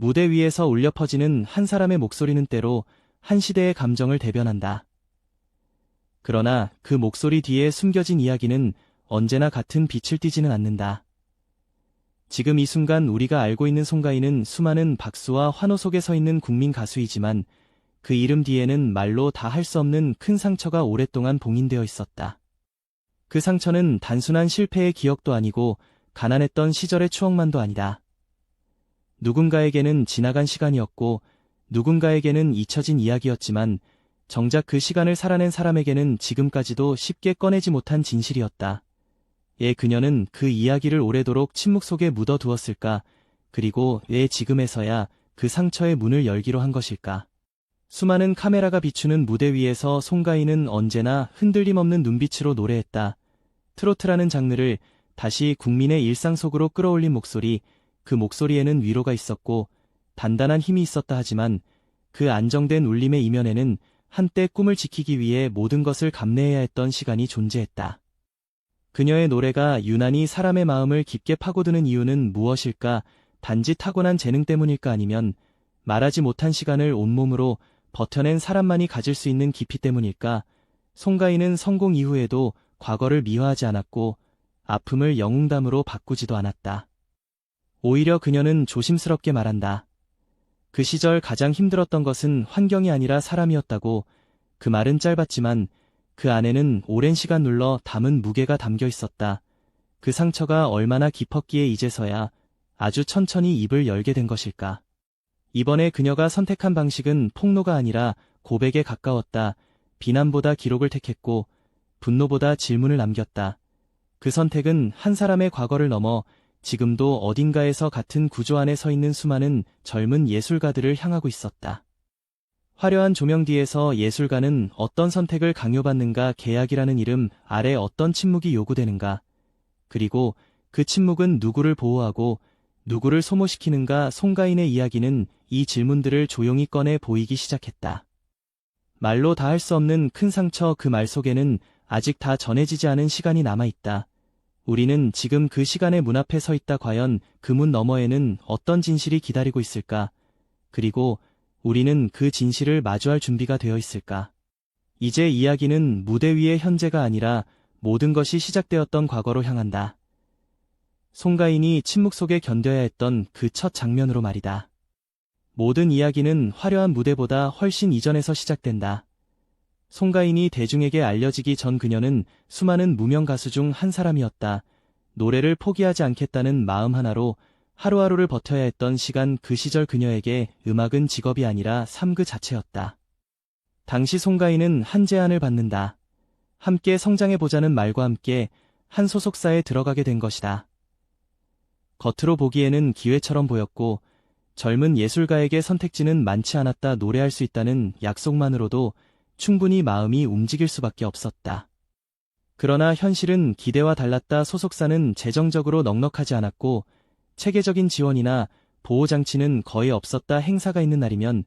무대 위에서 울려 퍼지는 한 사람의 목소리는 때로 한 시대의 감정을 대변한다. 그러나 그 목소리 뒤에 숨겨진 이야기는 언제나 같은 빛을 띠지는 않는다. 지금 이 순간 우리가 알고 있는 송가인은 수많은 박수와 환호 속에 서 있는 국민 가수이지만 그 이름 뒤에는 말로 다 할 수 없는 큰 상처가 오랫동안 봉인되어 있었다. 그 상처는 단순한 실패의 기억도 아니고 가난했던 시절의 추억만도 아니다. 누군가에게는 지나간 시간이었고 누군가에게는 잊혀진 이야기였지만 정작 그 시간을 살아낸 사람에게는 지금까지도 쉽게 꺼내지 못한 진실이었다. 왜 그녀는 그 이야기를 오래도록 침묵 속에 묻어두었을까? 그리고 왜 지금에서야 그 상처의 문을 열기로 한 것일까? 수많은 카메라가 비추는 무대 위에서 송가인은 언제나 흔들림 없는 눈빛으로 노래했다. 트로트라는 장르를 다시 국민의 일상 속으로 끌어올린 목소리, 그 목소리에는 위로가 있었고 단단한 힘이 있었다 하지만 그 안정된 울림의 이면에는 한때 꿈을 지키기 위해 모든 것을 감내해야 했던 시간이 존재했다. 그녀의 노래가 유난히 사람의 마음을 깊게 파고드는 이유는 무엇일까? 단지 타고난 재능 때문일까? 아니면 말하지 못한 시간을 온몸으로 버텨낸 사람만이 가질 수 있는 깊이 때문일까? 송가인은 성공 이후에도 과거를 미화하지 않았고 아픔을 영웅담으로 바꾸지도 않았다. 오히려 그녀는 조심스럽게 말한다. 그 시절 가장 힘들었던 것은 환경이 아니라 사람이었다고. 그 말은 짧았지만 그 안에는 오랜 시간 눌러 담은 무게가 담겨 있었다. 그 상처가 얼마나 깊었기에 이제서야 아주 천천히 입을 열게 된 것일까. 이번에 그녀가 선택한 방식은 폭로가 아니라 고백에 가까웠다. 비난보다 기록을 택했고 분노보다 질문을 남겼다. 그 선택은 한 사람의 과거를 넘어 지금도 어딘가에서 같은 구조 안에 서 있는 수많은 젊은 예술가들을 향하고 있었다. 화려한 조명 뒤에서 예술가는 어떤 선택을 강요받는가? 계약이라는 이름 아래 어떤 침묵이 요구되는가? 그리고 그 침묵은 누구를 보호하고 누구를 소모시키는가? 송가인의 이야기는 이 질문들을 조용히 꺼내 보이기 시작했다. 말로 다 할 수 없는 큰 상처, 그 말 속에는 아직 다 전해지지 않은 시간이 남아있다. 우리는 지금 그 시간의 문 앞에 서 있다. 과연 그 문 너머에는 어떤 진실이 기다리고 있을까? 그리고 우리는 그 진실을 마주할 준비가 되어 있을까? 이제 이야기는 무대 위의 현재가 아니라 모든 것이 시작되었던 과거로 향한다. 송가인이 침묵 속에 견뎌야 했던 그 첫 장면으로 말이다. 모든 이야기는 화려한 무대보다 훨씬 이전에서 시작된다. 송가인이 대중에게 알려지기 전 그녀는 수많은 무명 가수 중 한 사람이었다. 노래를 포기하지 않겠다는 마음 하나로 하루하루를 버텨야 했던 시간, 그 시절 그녀에게 음악은 직업이 아니라 삶 그 자체였다. 당시 송가인은 한 제안을 받는다. 함께 성장해보자는 말과 함께 한 소속사에 들어가게 된 것이다. 겉으로 보기에는 기회처럼 보였고 젊은 예술가에게 선택지는 많지 않았다. 노래할 수 있다는 약속만으로도 충분히 마음이 움직일 수밖에 없었다. 그러나 현실은 기대와 달랐다. 소속사는 재정적으로 넉넉하지 않았고 체계적인 지원이나 보호장치는 거의 없었다. 행사가 있는 날이면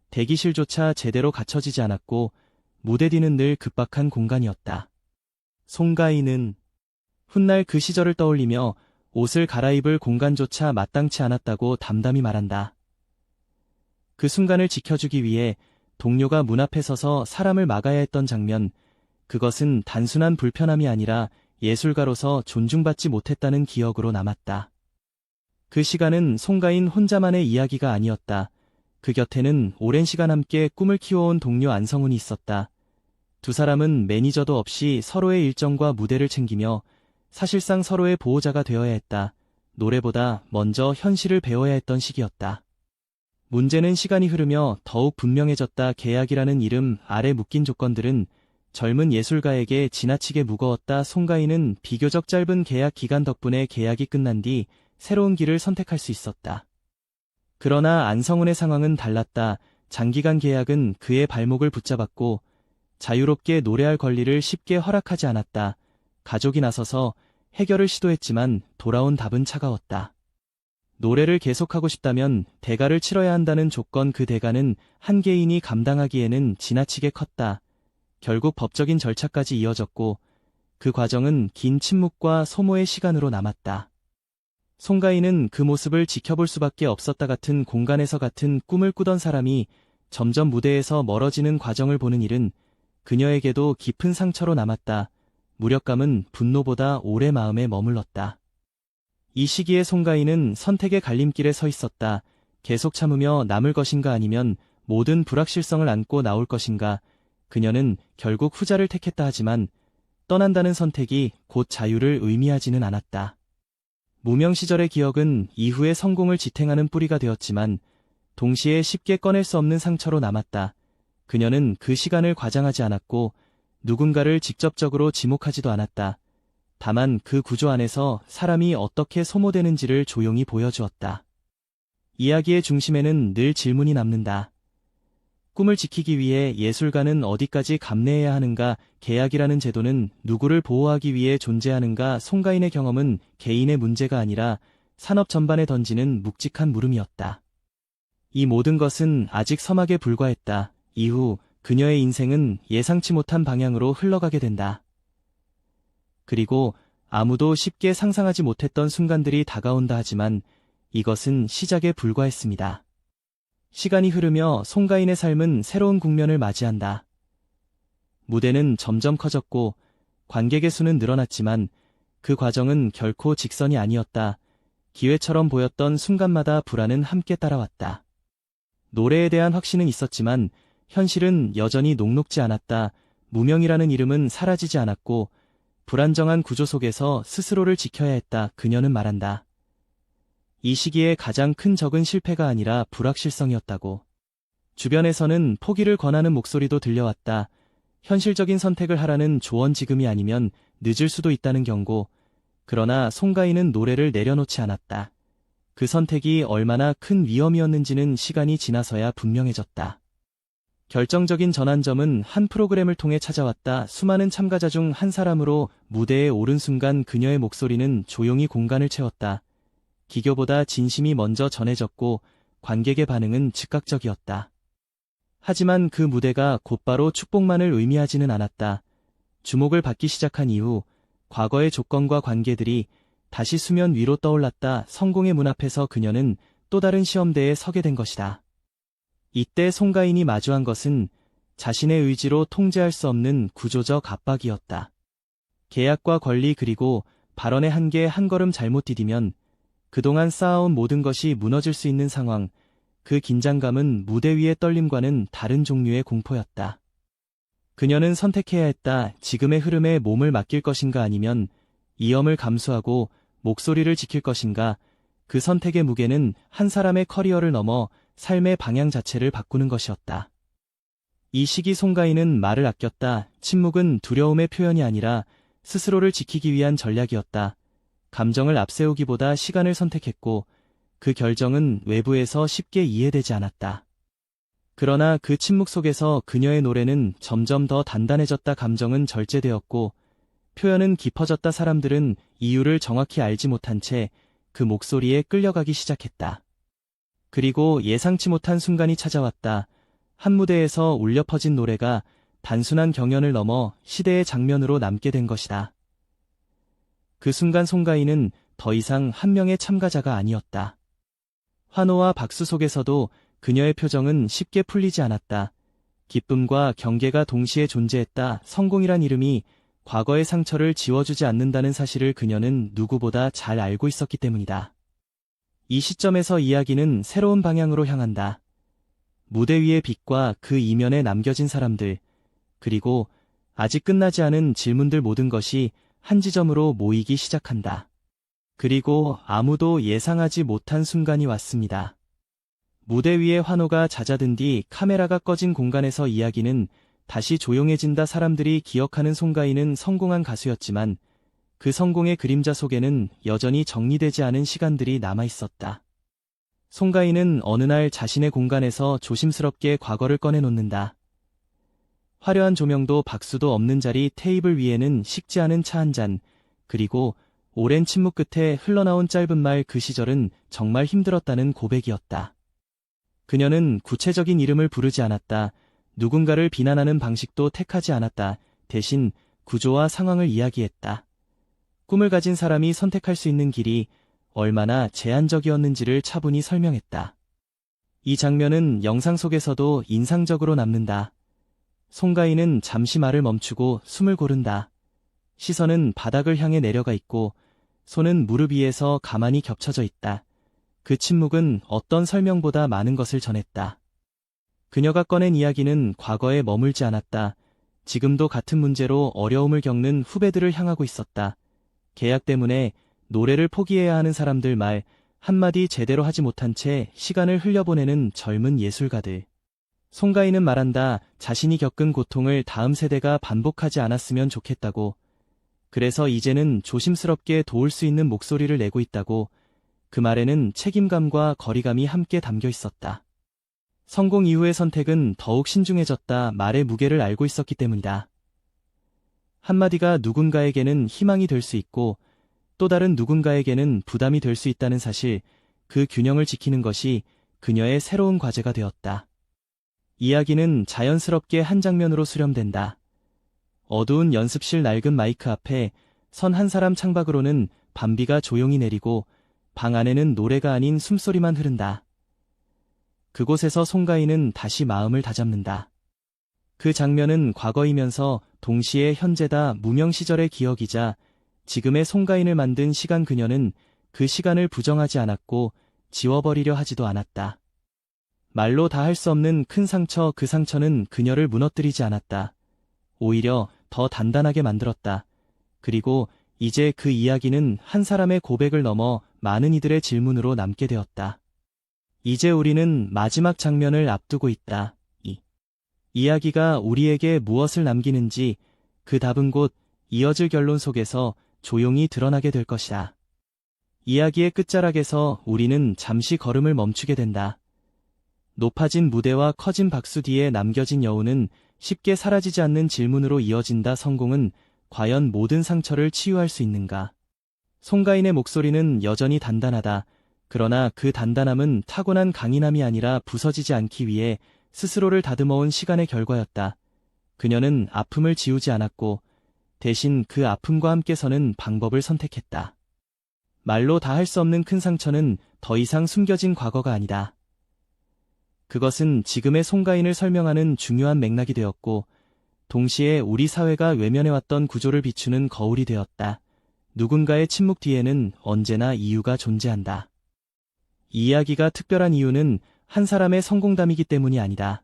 대기실조차 제대로 갖춰지지 않았고 무대 뒤는 늘 급박한 공간이었다. 송가인은 훗날 그 시절을 떠올리며 옷을 갈아입을 공간조차 마땅치 않았다고 담담히 말한다. 그 순간을 지켜주기 위해 동료가 문 앞에 서서 사람을 막아야 했던 장면, 그것은 단순한 불편함이 아니라 예술가로서 존중받지 못했다는 기억으로 남았다. 그 시간은 송가인 혼자만의 이야기가 아니었다. 그 곁에는 오랜 시간 함께 꿈을 키워온 동료 안성훈이 있었다. 두 사람은 매니저도 없이 서로의 일정과 무대를 챙기며 사실상 서로의 보호자가 되어야 했다. 노래보다 먼저 현실을 배워야 했던 시기였다. 문제는 시간이 흐르며 더욱 분명해졌다. 계약이라는 이름 아래 묶인 조건들은 젊은 예술가에게 지나치게 무거웠다. 송가인은 비교적 짧은 계약 기간 덕분에 계약이 끝난 뒤 새로운 길을 선택할 수 있었다. 그러나 안성훈의 상황은 달랐다. 장기간 계약은 그의 발목을 붙잡았고 자유롭게 노래할 권리를 쉽게 허락하지 않았다. 가족이 나서서 해결을 시도했지만 돌아온 답은 차가웠다. 노래를 계속하고 싶다면 대가를 치러야 한다는 조건, 그 대가는 한 개인이 감당하기에는 지나치게 컸다. 결국 법적인 절차까지 이어졌고 그 과정은 긴 침묵과 소모의 시간으로 남았다. 송가인은 그 모습을 지켜볼 수밖에 없었다. 같은 공간에서 같은 꿈을 꾸던 사람이 점점 무대에서 멀어지는 과정을 보는 일은 그녀에게도 깊은 상처로 남았다. 무력감은 분노보다 오래 마음에 머물렀다. 이 시기에 송가인은 선택의 갈림길에 서 있었다. 계속 참으며 남을 것인가 아니면 모든 불확실성을 안고 나올 것인가. 그녀는 결국 후자를 택했다. 하지만 떠난다는 선택이 곧 자유를 의미하지는 않았다. 무명 시절의 기억은 이후의 성공을 지탱하는 뿌리가 되었지만 동시에 쉽게 꺼낼 수 없는 상처로 남았다. 그녀는 그 시간을 과장하지 않았고 누군가를 직접적으로 지목하지도 않았다. 다만 그 구조 안에서 사람이 어떻게 소모되는지를 조용히 보여주었다. 이야기의 중심에는 늘 질문이 남는다. 꿈을 지키기 위해 예술가는 어디까지 감내해야 하는가? 계약이라는 제도는 누구를 보호하기 위해 존재하는가? 송가인의 경험은 개인의 문제가 아니라 산업 전반에 던지는 묵직한 물음이었다. 이 모든 것은 아직 서막에 불과했다. 이후 그녀의 인생은 예상치 못한 방향으로 흘러가게 된다. 그리고 아무도 쉽게 상상하지 못했던 순간들이 다가온다. 하지만 이것은 시작에 불과했습니다. 시간이 흐르며 송가인의 삶은 새로운 국면을 맞이한다. 무대는 점점 커졌고 관객의 수는 늘어났지만 그 과정은 결코 직선이 아니었다. 기회처럼 보였던 순간마다 불안은 함께 따라왔다. 노래에 대한 확신은 있었지만 현실은 여전히 녹록지 않았다. 무명이라는 이름은 사라지지 않았고 불안정한 구조 속에서 스스로를 지켜야 했다. 그녀는 말한다. 이 시기에 가장 큰 적은 실패가 아니라 불확실성이었다고. 주변에서는 포기를 권하는 목소리도 들려왔다. 현실적인 선택을 하라는 조언, 지금이 아니면 늦을 수도 있다는 경고. 그러나 송가인은 노래를 내려놓지 않았다. 그 선택이 얼마나 큰 위험이었는지는 시간이 지나서야 분명해졌다. 결정적인 전환점은 한 프로그램을 통해 찾아왔다. 수많은 참가자 중 한 사람으로 무대에 오른 순간 그녀의 목소리는 조용히 공간을 채웠다. 기교보다 진심이 먼저 전해졌고 관객의 반응은 즉각적이었다. 하지만 그 무대가 곧바로 축복만을 의미하지는 않았다. 주목을 받기 시작한 이후 과거의 조건과 관계들이 다시 수면 위로 떠올랐다. 성공의 문 앞에서 그녀는 또 다른 시험대에 서게 된 것이다. 이때 송가인이 마주한 것은 자신의 의지로 통제할 수 없는 구조적 압박이었다. 계약과 권리, 그리고 발언의 한계. 한 걸음 잘못 디디면 그동안 쌓아온 모든 것이 무너질 수 있는 상황. 그 긴장감은 무대 위의 떨림과는 다른 종류의 공포였다. 그녀는 선택해야 했다. 지금의 흐름에 몸을 맡길 것인가 아니면 위험을 감수하고 목소리를 지킬 것인가. 그 선택의 무게는 한 사람의 커리어를 넘어 삶의 방향 자체를 바꾸는 것이었다. 이 시기 송가인은 말을 아꼈다. 침묵은 두려움의 표현이 아니라 스스로를 지키기 위한 전략이었다. 감정을 앞세우기보다 시간을 선택했고 그 결정은 외부에서 쉽게 이해되지 않았다. 그러나 그 침묵 속에서 그녀의 노래는 점점 더 단단해졌다. 감정은 절제되었고 표현은 깊어졌다. 사람들은 이유를 정확히 알지 못한 채 그 목소리에 끌려가기 시작했다. 그리고 예상치 못한 순간이 찾아왔다. 한 무대에서 울려 퍼진 노래가 단순한 경연을 넘어 시대의 장면으로 남게 된 것이다. 그 순간 송가인은 더 이상 한 명의 참가자가 아니었다. 환호와 박수 속에서도 그녀의 표정은 쉽게 풀리지 않았다. 기쁨과 경계가 동시에 존재했다. 성공이란 이름이 과거의 상처를 지워주지 않는다는 사실을 그녀는 누구보다 잘 알고 있었기 때문이다. 이 시점에서 이야기는 새로운 방향으로 향한다. 무대 위의 빛과 그 이면에 남겨진 사람들, 그리고 아직 끝나지 않은 질문들, 모든 것이 한 지점으로 모이기 시작한다. 그리고 아무도 예상하지 못한 순간이 왔습니다. 무대 위의 환호가 잦아든 뒤 카메라가 꺼진 공간에서 이야기는 다시 조용해진다. 사람들이 기억하는 송가인은 성공한 가수였지만 그 성공의 그림자 속에는 여전히 정리되지 않은 시간들이 남아있었다. 송가인은 어느 날 자신의 공간에서 조심스럽게 과거를 꺼내놓는다. 화려한 조명도 박수도 없는 자리, 테이블 위에는 식지 않은 차 한 잔, 그리고 오랜 침묵 끝에 흘러나온 짧은 말. 그 시절은 정말 힘들었다는 고백이었다. 그녀는 구체적인 이름을 부르지 않았다. 누군가를 비난하는 방식도 택하지 않았다. 대신 구조와 상황을 이야기했다. 꿈을 가진 사람이 선택할 수 있는 길이 얼마나 제한적이었는지를 차분히 설명했다. 이 장면은 영상 속에서도 인상적으로 남는다. 송가인은 잠시 말을 멈추고 숨을 고른다. 시선은 바닥을 향해 내려가 있고 손은 무릎 위에서 가만히 겹쳐져 있다. 그 침묵은 어떤 설명보다 많은 것을 전했다. 그녀가 꺼낸 이야기는 과거에 머물지 않았다. 지금도 같은 문제로 어려움을 겪는 후배들을 향하고 있었다. 계약 때문에 노래를 포기해야 하는 사람들, 말 한마디 제대로 하지 못한 채 시간을 흘려보내는 젊은 예술가들. 송가인은 말한다. 자신이 겪은 고통을 다음 세대가 반복하지 않았으면 좋겠다고. 그래서 이제는 조심스럽게 도울 수 있는 목소리를 내고 있다고. 그 말에는 책임감과 거리감이 함께 담겨 있었다. 성공 이후의 선택은 더욱 신중해졌다. 말의 무게를 알고 있었기 때문이다. 한마디가 누군가에게는 희망이 될 수 있고 또 다른 누군가에게는 부담이 될 수 있다는 사실, 그 균형을 지키는 것이 그녀의 새로운 과제가 되었다. 이야기는 자연스럽게 한 장면으로 수렴된다. 어두운 연습실 낡은 마이크 앞에 선 한 사람 창밖으로는 밤비가 조용히 내리고 방 안에는 노래가 아닌 숨소리만 흐른다. 그곳에서 송가인은 다시 마음을 다잡는다. 그 장면은 과거이면서 동시에 현재다. 무명 시절의 기억이자 지금의 송가인을 만든 시간. 그녀는 그 시간을 부정하지 않았고 지워버리려 하지도 않았다. 말로 다 할 수 없는 큰 상처, 그 상처는 그녀를 무너뜨리지 않았다. 오히려 더 단단하게 만들었다. 그리고 이제 그 이야기는 한 사람의 고백을 넘어 많은 이들의 질문으로 남게 되었다. 이제 우리는 마지막 장면을 앞두고 있다. 이 이야기가 우리에게 무엇을 남기는지 그 답은 곧 이어질 결론 속에서 조용히 드러나게 될 것이다. 이야기의 끝자락에서 우리는 잠시 걸음을 멈추게 된다. 높아진 무대와 커진 박수 뒤에 남겨진 여운은 쉽게 사라지지 않는 질문으로 이어진다. 성공은 과연 모든 상처를 치유할 수 있는가? 송가인의 목소리는 여전히 단단하다. 그러나 그 단단함은 타고난 강인함이 아니라 부서지지 않기 위해 스스로를 다듬어온 시간의 결과였다. 그녀는 아픔을 지우지 않았고 대신 그 아픔과 함께 서는 방법을 선택했다. 말로 다 할 수 없는 큰 상처는 더 이상 숨겨진 과거가 아니다. 그것은 지금의 송가인을 설명하는 중요한 맥락이 되었고 동시에 우리 사회가 외면해왔던 구조를 비추는 거울이 되었다. 누군가의 침묵 뒤에는 언제나 이유가 존재한다. 이 이야기가 특별한 이유는 한 사람의 성공담이기 때문이 아니다.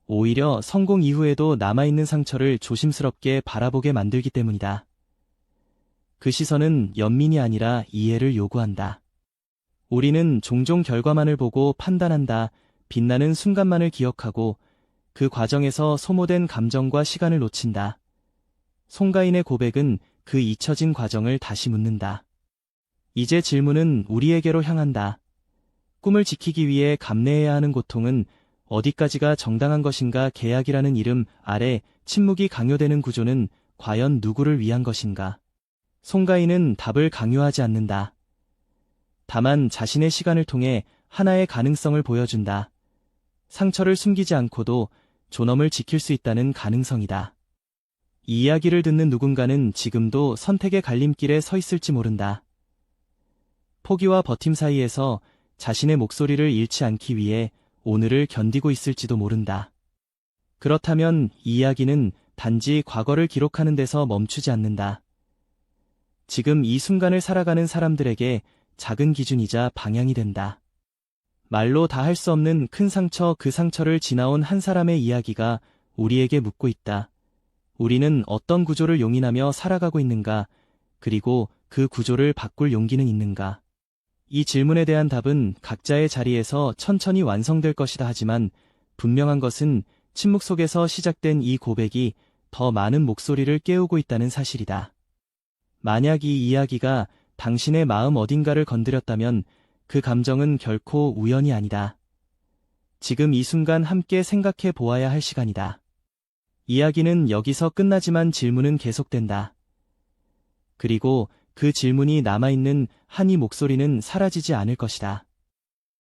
오히려 성공 이후에도 남아있는 상처를 조심스럽게 바라보게 만들기 때문이다. 그 시선은 연민이 아니라 이해를 요구한다. 우리는 종종 결과만을 보고 판단한다. 빛나는 순간만을 기억하고 그 과정에서 소모된 감정과 시간을 놓친다. 송가인의 고백은 그 잊혀진 과정을 다시 묻는다. 이제 질문은 우리에게로 향한다. 꿈을 지키기 위해 감내해야 하는 고통은 어디까지가 정당한 것인가? 계약이라는 이름 아래 침묵이 강요되는 구조는 과연 누구를 위한 것인가? 송가인은 답을 강요하지 않는다. 다만 자신의 시간을 통해 하나의 가능성을 보여준다. 상처를 숨기지 않고도 존엄을 지킬 수 있다는 가능성이다. 이 이야기를 듣는 누군가는 지금도 선택의 갈림길에 서 있을지 모른다. 포기와 버팀 사이에서 자신의 목소리를 잃지 않기 위해 오늘을 견디고 있을지도 모른다. 그렇다면 이 이야기는 단지 과거를 기록하는 데서 멈추지 않는다. 지금 이 순간을 살아가는 사람들에게 작은 기준이자 방향이 된다. 말로 다 할 수 없는 큰 상처, 그 상처를 지나온 한 사람의 이야기가 우리에게 묻고 있다. 우리는 어떤 구조를 용인하며 살아가고 있는가? 그리고 그 구조를 바꿀 용기는 있는가? 이 질문에 대한 답은 각자의 자리에서 천천히 완성될 것이다. 하지만 분명한 것은 침묵 속에서 시작된 이 고백이 더 많은 목소리를 깨우고 있다는 사실이다. 만약 이 이야기가 당신의 마음 어딘가를 건드렸다면 그 감정은 결코 우연이 아니다. 지금 이 순간 함께 생각해 보아야 할 시간이다. 이야기는 여기서 끝나지만 질문은 계속된다. 그리고 그 질문이 남아있는 한 이 목소리는 사라지지 않을 것이다.